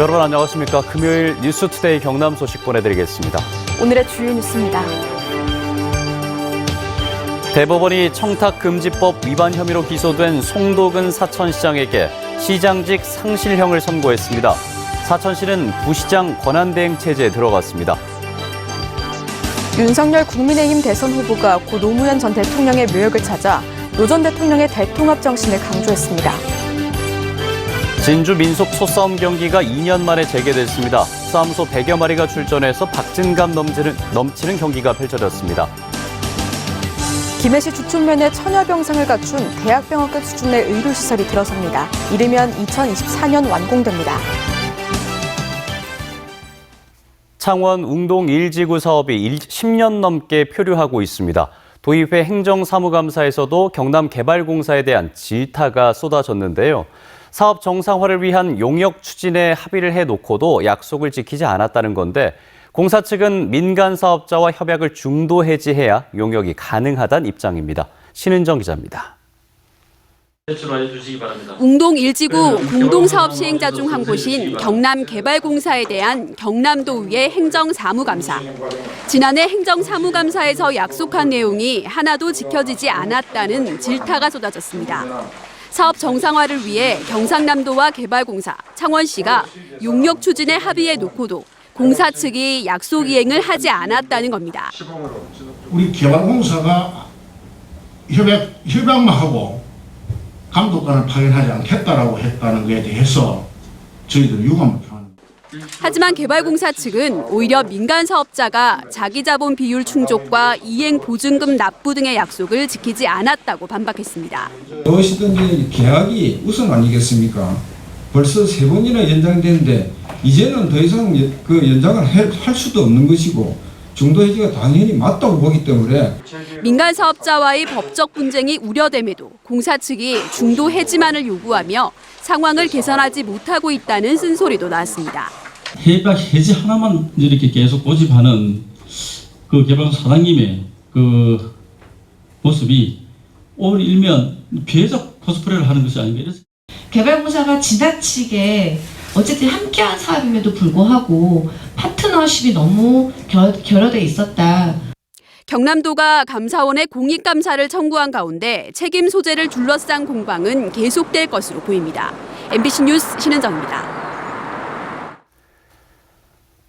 여러분 안녕하십니까. 금요일 뉴스투데이 경남 소식 보내드리겠습니다. 오늘의 주요 뉴스입니다. 대법원이 청탁금지법 위반 혐의로 기소된 송도근 사천시장에게 시장직 상실형을 선고했습니다. 사천시는 부시장 권한대행 체제에 들어갔습니다. 윤석열 국민의힘 대선 후보가 고 노무현 전 대통령의 묘역을 찾아 노 전 대통령의 대통합 정신을 강조했습니다. 진주 민속 소싸움 경기가 2년 만에 재개됐습니다. 싸움소 100여 마리가 출전해서 박진감 넘치는 경기가 펼쳐졌습니다. 김해시 주촌면에 천여병상을 갖춘 대학병원급 수준의 의료시설이 들어섭니다. 이르면 2024년 완공됩니다. 창원 웅동 1지구 사업이 10년 넘게 표류하고 있습니다. 도의회 행정사무감사에서도 경남개발공사에 대한 질타가 쏟아졌는데요. 사업 정상화를 위한 용역 추진에 합의를 해놓고도 약속을 지키지 않았다는 건데 공사 측은 민간 사업자와 협약을 중도 해지해야 용역이 가능하다는 입장입니다. 신은정 기자입니다. 웅동 1지구 공동사업 시행자 중 한 곳인 경남개발공사에 대한 경남도의회 행정사무감사. 지난해 행정사무감사에서 약속한 내용이 하나도 지켜지지 않았다는 질타가 쏟아졌습니다. 사업 정상화를 위해 경상남도와 개발공사, 창원시가 용역 추진에 합의해 놓고도 공사 측이 약속 이행을 하지 않았다는 겁니다. 우리 개발공사가 협약만 하고 감독관을 파견하지 않겠다라고 했다는 것에 대해서 저희들 유감을 표합니다. 하지만 개발공사 측은 오히려 민간 사업자가 자기 자본 비율 충족과 이행 보증금 납부 등의 약속을 지키지 않았다고 반박했습니다. 무엇이든지 계약이 우선 아니겠습니까? 벌써 3번이나 연장됐는데 이제는 더 이상 그 연장을 할 수도 없는 것이고 중도 해지가 당연히 맞다고 보기 때문에 민간 사업자와의 법적 분쟁이 우려됨에도 공사 측이 중도 해지만을 요구하며 상황을 개선하지 못하고 있다는 쓴소리도 나왔습니다. 협약 해지 하나만 이렇게 계속 고집하는 그 개발공사 사장님의 그 모습이 오늘 일면 피해자 코스프레를 하는 것이 아닌가. 개발공사가 지나치게 어쨌든 함께한 사업임에도 불구하고 파트너십이 너무 결여돼 있었다. 경남도가 감사원에 공익감사를 청구한 가운데 책임 소재를 둘러싼 공방은 계속될 것으로 보입니다. MBC 뉴스 신은정입니다.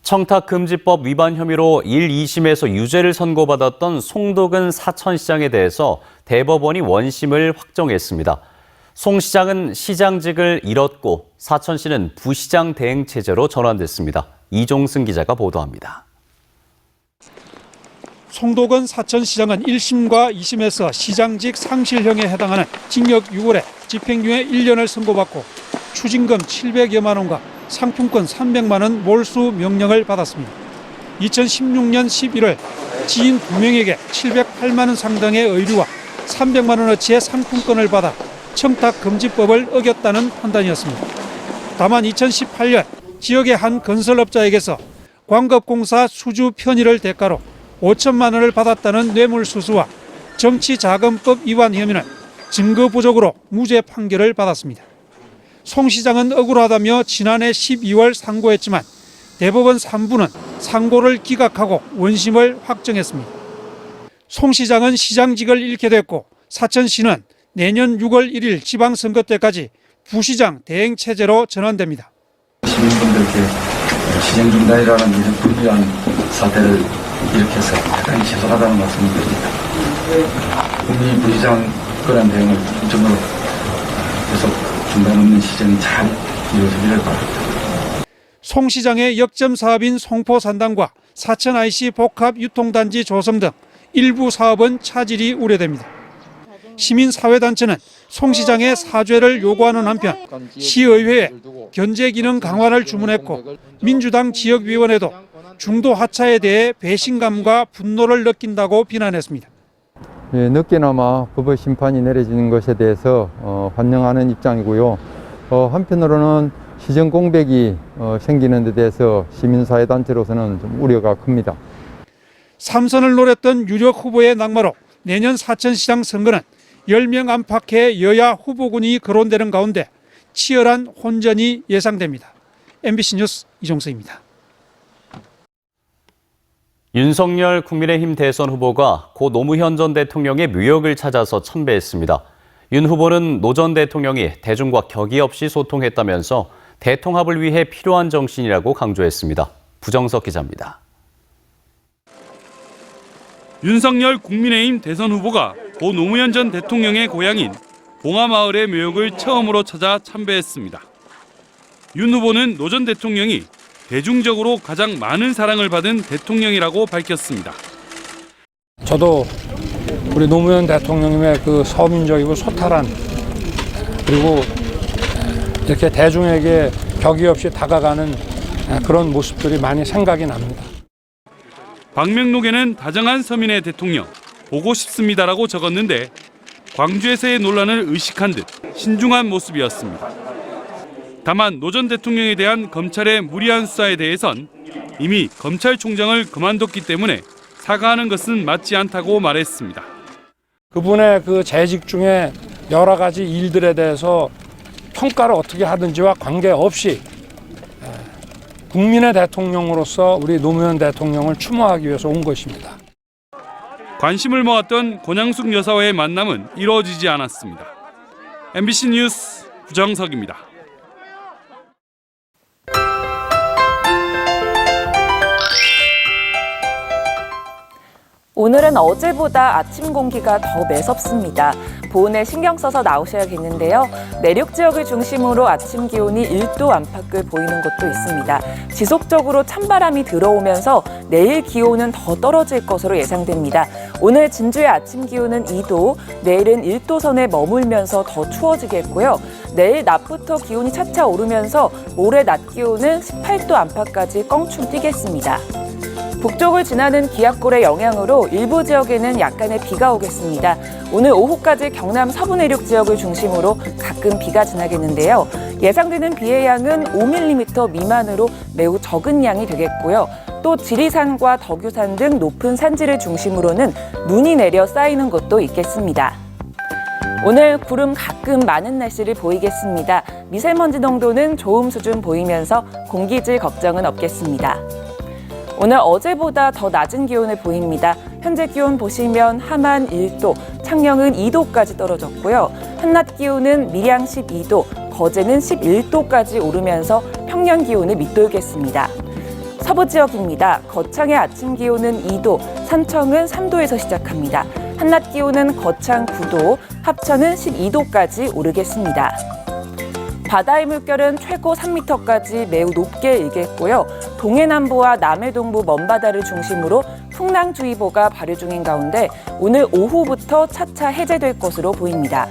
청탁금지법 위반 혐의로 1, 2심에서 유죄를 선고받았던 송도근 사천시장에 대해서 대법원이 원심을 확정했습니다. 송 시장은 시장직을 잃었고 사천시는 부시장 대행 체제로 전환됐습니다. 이종승 기자가 보도합니다. 송도근 사천시장은 1심과 2심에서 시장직 상실형에 해당하는 징역 6월에 집행유예 1년을 선고받고 추징금 700여만 원과 상품권 300만 원 몰수 명령을 받았습니다. 2016년 11월 지인 2명에게 708만 원 상당의 의류와 300만 원어치의 상품권을 받아 청탁금지법을 어겼다는 판단이었습니다. 다만 2018년 지역의 한 건설업자에게서 광급공사 수주 편의를 대가로 5천만 원을 받았다는 뇌물수수와 정치자금법 위반 혐의는 증거 부족으로 무죄 판결을 받았습니다. 송 시장은 억울하다며 지난해 12월 상고했지만 대법원 3부는 상고를 기각하고 원심을 확정했습니다. 송 시장은 시장직을 잃게 됐고 사천시는 내년 6월 1일 지방선거 때까지 부시장 대행 체제로 전환됩니다. 시민분들께 시정중단이라는 이런 불리한 사태를 일으켜서 대단히 죄송하다는 말씀을 드립니다. 국민이 부시장 권한 대행을 중점으로 계속 중단 없는 시정이 잘 이루어지기를 바랍니다. 송 시장의 역점 사업인 송포산단과 사천 IC 복합 유통단지 조성 등 일부 사업은 차질이 우려됩니다. 시민사회단체는 송 시장의 사죄를 요구하는 한편 시의회에 견제 기능 강화를 주문했고 민주당 지역위원회도 중도 하차에 대해 배신감과 분노를 느낀다고 비난했습니다. 늦게나마 법의 심판이 내려지는 것에 대해서 환영하는 입장이고요. 한편으로는 시정 공백이 생기는 데 대해서 시민사회단체로서는 좀 우려가 큽니다. 3선을 노렸던 유력 후보의 낙마로 내년 사천시장 선거는 10명 안팎의 여야 후보군이 거론되는 가운데 치열한 혼전이 예상됩니다. MBC 뉴스 이종서입니다. 윤석열 국민의힘 대선 후보가 고 노무현 전 대통령의 묘역을 찾아서 참배했습니다. 윤 후보는 노 전 대통령이 대중과 격의 없이 소통했다면서 대통합을 위해 필요한 정신이라고 강조했습니다. 부정석 기자입니다. 윤석열 국민의힘 대선 후보가 고 노무현 전 대통령의 고향인 봉하마을의 묘역을 처음으로 찾아 참배했습니다. 윤 후보는 노 전 대통령이 대중적으로 가장 많은 사랑을 받은 대통령이라고 밝혔습니다. 저도 우리 노무현 대통령님의 그 서민적이고 소탈한 그리고 이렇게 대중에게 격의 없이 다가가는 그런 모습들이 많이 생각이 납니다. 방명록에는 다정한 서민의 대통령, 보고 싶습니다라고 적었는데 광주에서의 논란을 의식한 듯 신중한 모습이었습니다. 다만 노 전 대통령에 대한 검찰의 무리한 수사에 대해선 이미 검찰총장을 그만뒀기 때문에 사과하는 것은 맞지 않다고 말했습니다. 그분의 그 재직 중에 여러 가지 일들에 대해서 평가를 어떻게 하든지와 관계없이 국민의 대통령으로서 우리 노무현 대통령을 추모하기 위해서 온 것입니다. 관심을 모았던 권양숙 여사와의 만남은 이루어지지 않았습니다. MBC 뉴스 부정석입니다. 오늘은 어제보다 아침 공기가 더 매섭습니다. 보온에 신경 써서 나오셔야겠는데요. 내륙 지역을 중심으로 아침 기온이 1도 안팎을 보이는 곳도 있습니다. 지속적으로 찬바람이 들어오면서 내일 기온은 더 떨어질 것으로 예상됩니다. 오늘 진주의 아침 기온은 2도, 내일은 1도 선에 머물면서 더 추워지겠고요. 내일 낮부터 기온이 차차 오르면서 모레 낮 기온은 18도 안팎까지 껑충 뛰겠습니다. 북쪽을 지나는 기압골의 영향으로 일부 지역에는 약간의 비가 오겠습니다. 오늘 오후까지 경남 서부 내륙 지역을 중심으로 가끔 비가 지나겠는데요. 예상되는 비의 양은 5mm 미만으로 매우 적은 양이 되겠고요. 또 지리산과 덕유산 등 높은 산지를 중심으로는 눈이 내려 쌓이는 곳도 있겠습니다. 오늘 구름 가끔 많은 날씨를 보이겠습니다. 미세먼지 농도는 좋음 수준 보이면서 공기질 걱정은 없겠습니다. 오늘 어제보다 더 낮은 기온을 보입니다. 현재 기온 보시면 함안 1도, 창녕은 2도까지 떨어졌고요. 한낮 기온은 밀양 12도, 거제는 11도까지 오르면서 평년 기온을 밑돌겠습니다. 서부 지역입니다. 거창의 아침 기온은 2도, 산청은 3도에서 시작합니다. 한낮 기온은 거창 9도, 합천은 12도까지 오르겠습니다. 바다의 물결은 최고 3m까지 매우 높게 일겠고요. 동해남부와 남해동부 먼바다를 중심으로 풍랑주의보가 발효 중인 가운데 오늘 오후부터 차차 해제될 것으로 보입니다.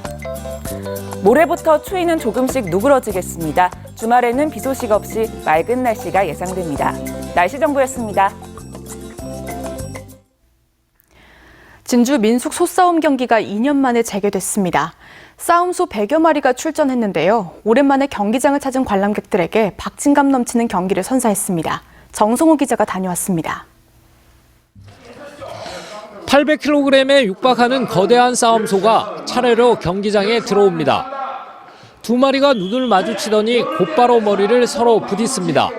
모레부터 추위는 조금씩 누그러지겠습니다. 주말에는 비 소식 없이 맑은 날씨가 예상됩니다. 날씨 정보였습니다. 진주 민속 소싸움 경기가 2년 만에 재개됐습니다. 싸움소 100여 마리가 출전했는데요. 오랜만에 경기장을 찾은 관람객들에게 박진감 넘치는 경기를 선사했습니다. 정성호 기자가 다녀왔습니다. 800kg에 육박하는 거대한 싸움소가 차례로 경기장에 들어옵니다. 두 마리가 눈을 마주치더니 곧바로 머리를 서로 부딪습니다.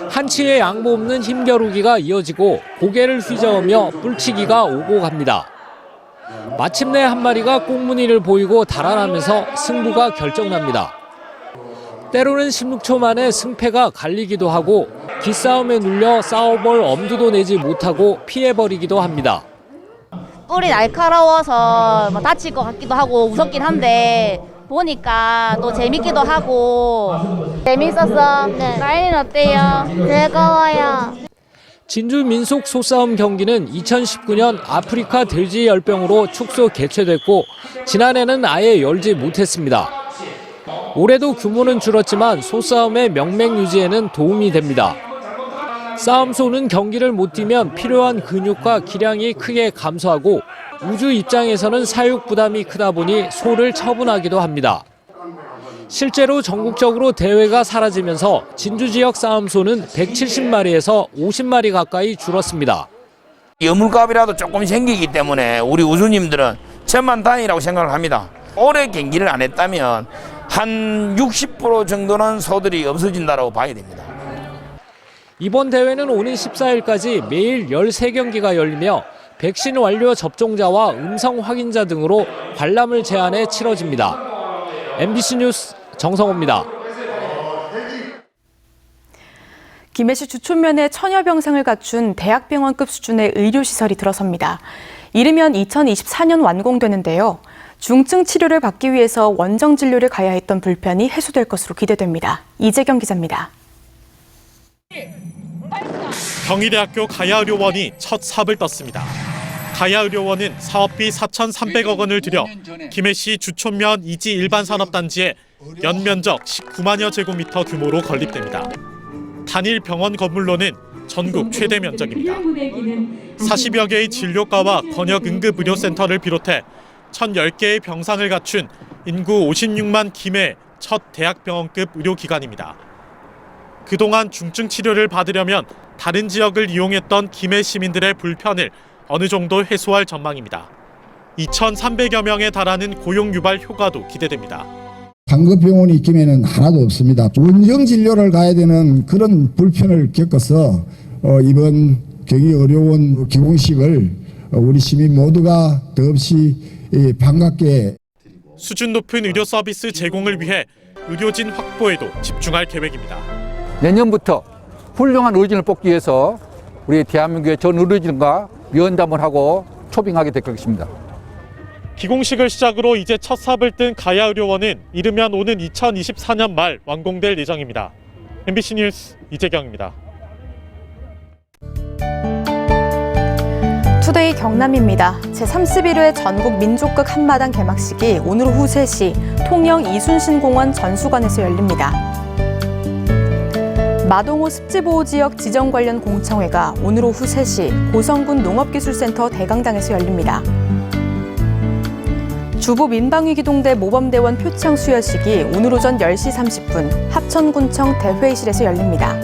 한치의 양보 없는 힘겨루기가 이어지고 고개를 휘저으며 뿔치기가 오고 갑니다. 마침내 한 마리가 꽁무니를 보이고 달아나면서 승부가 결정납니다. 때로는 16초 만에 승패가 갈리기도 하고 기싸움에 눌려 싸워볼 엄두도 내지 못하고 피해버리기도 합니다. 뿔이 날카로워서 다칠 것 같기도 하고 무섭긴 한데 보니까 또 재밌기도 하고. 재밌었어? 네. 나이는 어때요? 즐거워요. 진주 민속 소싸움 경기는 2019년 아프리카 돼지 열병으로 축소 개최됐고 지난해는 아예 열지 못했습니다. 올해도 규모는 줄었지만 소싸움의 명맥 유지에는 도움이 됩니다. 싸움소는 경기를 못 뛰면 필요한 근육과 기량이 크게 감소하고 우주 입장에서는 사육 부담이 크다 보니 소를 처분하기도 합니다. 실제로 전국적으로 대회가 사라지면서 진주 지역 싸움소는 170마리에서 50마리 가까이 줄었습니다. 여물값이라도 조금 생기기 때문에 우리 우수님들은 천만다행이라고 생각을 합니다. 올해 경기를 안 했다면 한 60% 정도는 소들이 없어진다고 봐야 됩니다. 이번 대회는 오는 14일까지 매일 13경기가 열리며 백신 완료 접종자와 음성 확인자 등으로 관람을 제한해 치러집니다. MBC 뉴스 정성호입니다. 김해시 주촌면에 천여 병상을 갖춘 대학병원급 수준의 의료시설이 들어섭니다. 이르면 2024년 완공되는데요. 중증 치료를 받기 위해서 원정 진료를 가야 했던 불편이 해소될 것으로 기대됩니다. 이재경 기자입니다. 경희대학교 가야의료원이 첫 삽을 떴습니다. 가야의료원은 사업비 4,300억 원을 들여 김해시 주촌면 이지 일반산업단지에 연면적 19만여 제곱미터 규모로 건립됩니다. 단일 병원 건물로는 전국 최대 면적입니다. 40여 개의 진료과와 권역응급의료센터를 비롯해 1,010개의 병상을 갖춘 인구 56만 김해 첫 대학병원급 의료기관입니다. 그동안 중증 치료를 받으려면 다른 지역을 이용했던 김해 시민들의 불편을 어느 정도 해소할 전망입니다. 2,300여 명에 달하는 고용 유발 효과도 기대됩니다. 상급병원이 김해는 하나도 없습니다. 원정 진료를 가야 되는 그런 불편을 겪어서 이번 경희의료원 기공식을 우리 시민 모두가 더없이 반갑게 수준 높은 의료 서비스 제공을 위해 의료진 확보에도 집중할 계획입니다. 내년부터 훌륭한 의료진을 뽑기 위해서 우리 대한민국의 전 의료진과 면담을 하고 초빙하게 될 것입니다. 기공식을 시작으로 이제 첫 삽을 뜬 가야의료원은 이르면 오는 2024년 말 완공될 예정입니다. MBC 뉴스 이재경입니다. 투데이 경남입니다. 제31회 전국 민족극 한마당 개막식이 오늘 오후 3시 통영 이순신공원 전수관에서 열립니다. 마동호 습지보호지역 지정 관련 공청회가 오늘 오후 3시 고성군 농업기술센터 대강당에서 열립니다. 주부 민방위기동대 모범대원 표창 수여식이 오늘 오전 10시 30분 합천군청 대회의실에서 열립니다.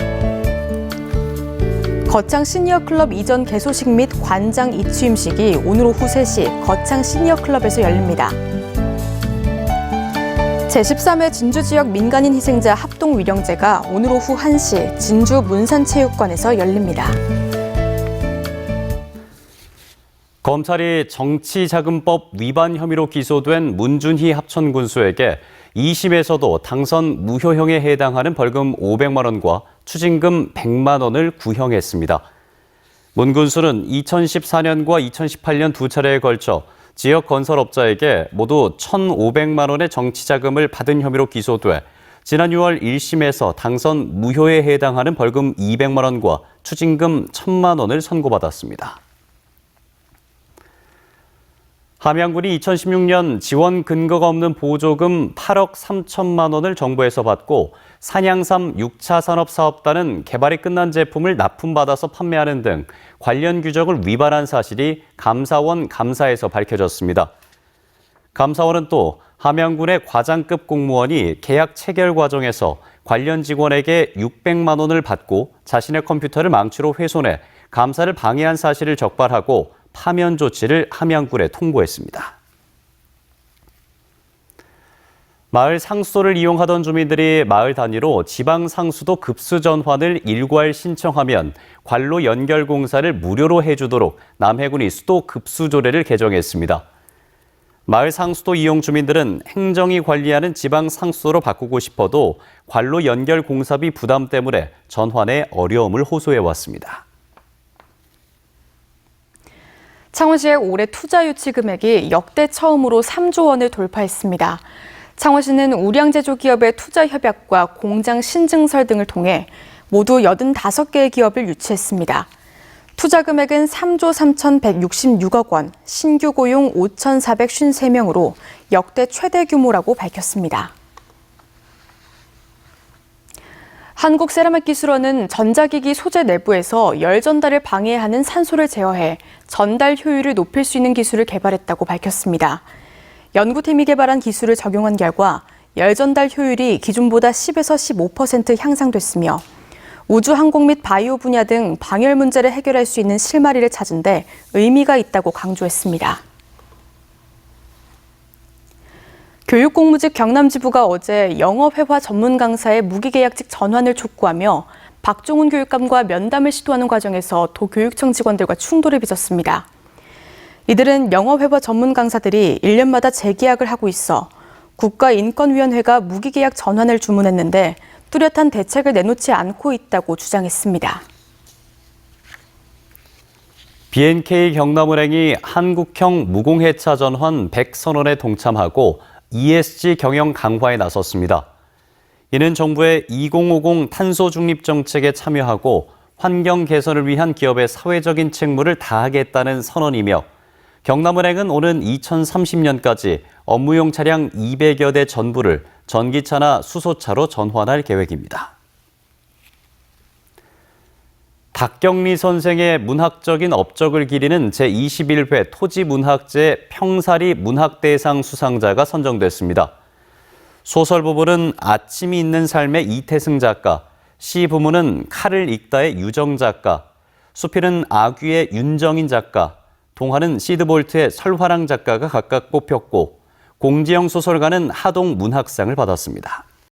거창 시니어클럽 이전 개소식 및 관장 이취임식이 오늘 오후 3시 거창 시니어클럽에서 열립니다. 제13회 진주지역 민간인 희생자 합동위령제가 오늘 오후 1시 진주 문산체육관에서 열립니다. 검찰이 정치자금법 위반 혐의로 기소된 문준희 합천군수에게 2심에서도 당선 무효형에 해당하는 벌금 500만 원과 추징금 100만 원을 구형했습니다. 문 군수는 2014년과 2018년 두 차례에 걸쳐 지역 건설업자에게 모두 1,500만 원의 정치자금을 받은 혐의로 기소돼 지난 6월 1심에서 당선 무효에 해당하는 벌금 200만 원과 추징금 1,000만 원을 선고받았습니다. 함양군이 2016년 지원 근거가 없는 보조금 8억 3천만 원을 정부에서 받고 산양삼 6차 산업사업단은 개발이 끝난 제품을 납품받아서 판매하는 등 관련 규정을 위반한 사실이 감사원 감사에서 밝혀졌습니다. 감사원은 또 함양군의 과장급 공무원이 계약 체결 과정에서 관련 직원에게 600만 원을 받고 자신의 컴퓨터를 망치로 훼손해 감사를 방해한 사실을 적발하고 파면 조치를 함양군에 통보했습니다. 마을 상수도를 이용하던 주민들이 마을 단위로 지방 상수도 급수 전환을 일괄 신청하면 관로 연결 공사를 무료로 해주도록 남해군이 수도 급수 조례를 개정했습니다. 마을 상수도 이용 주민들은 행정이 관리하는 지방 상수도로 바꾸고 싶어도 관로 연결 공사비 부담 때문에 전환에 어려움을 호소해왔습니다. 창원시의 올해 투자 유치 금액이 역대 처음으로 3조 원을 돌파했습니다. 창원시는 우량제조 기업의 투자 협약과 공장 신증설 등을 통해 모두 85개의 기업을 유치했습니다. 투자 금액은 3조 3,166억 원, 신규 고용 5,453명으로 역대 최대 규모라고 밝혔습니다. 한국세라믹기술원은 전자기기 소재 내부에서 열 전달을 방해하는 산소를 제어해 전달 효율을 높일 수 있는 기술을 개발했다고 밝혔습니다. 연구팀이 개발한 기술을 적용한 결과 열 전달 효율이 기존보다 10에서 15% 향상됐으며 우주 항공 및 바이오 분야 등 방열 문제를 해결할 수 있는 실마리를 찾은 데 의미가 있다고 강조했습니다. 교육공무직 경남지부가 어제 영어회화 전문 강사의 무기계약직 전환을 촉구하며 박종훈 교육감과 면담을 시도하는 과정에서 도교육청 직원들과 충돌을 빚었습니다. 이들은 영어회화 전문 강사들이 1년마다 재계약을 하고 있어 국가인권위원회가 무기계약 전환을 주문했는데 뚜렷한 대책을 내놓지 않고 있다고 주장했습니다. B&K 경남은행이 한국형 무공해차 전환 100선언에 동참하고 ESG 경영 강화에 나섰습니다. 이는 정부의 2050 탄소 중립 정책에 참여하고 환경 개선을 위한 기업의 사회적인 책무를 다하겠다는 선언이며 경남은행은 오는 2030년까지 업무용 차량 200여 대 전부를 전기차나 수소차로 전환할 계획입니다. 닥경리 선생의 문학적인 업적을 기리는 제21회 토지문학제 평사리 문학대상 수상자가 선정됐습니다. 소설 부문은 아침이 있는 삶의 이태승 작가, 시 부문은 칼을 읽다의 유정 작가, 수필은 아귀의 윤정인 작가, 동화는 시드볼트의 설화랑 작가가 각각 뽑혔고 공지영 소설가는 하동 문학상을 받았습니다.